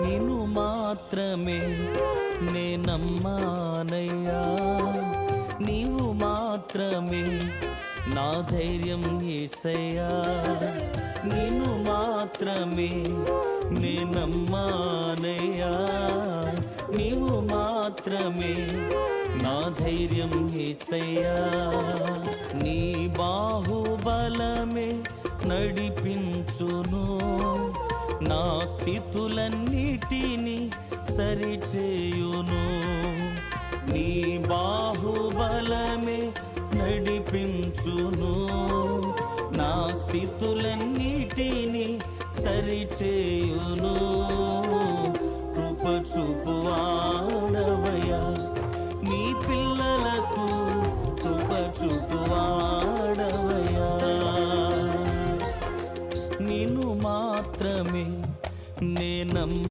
నిన్ను మాత్రమే నే నమ్మానయ్యా, నీవు మాత్రమే నా ధైర్యం యేసయ్యా. నిన్ను మాత్రమే నే నమ్మానయ్యా, నీవు మాత్రమే నా ధైర్యం యేసయ్యా. నీ బాహుబలమే నడిపించును, నా స్థితులన్నిటిని సరిచేయును. నీ బాహుబలమే నడిపించును, నా స్థితులన్నిటిని సరిచేయును.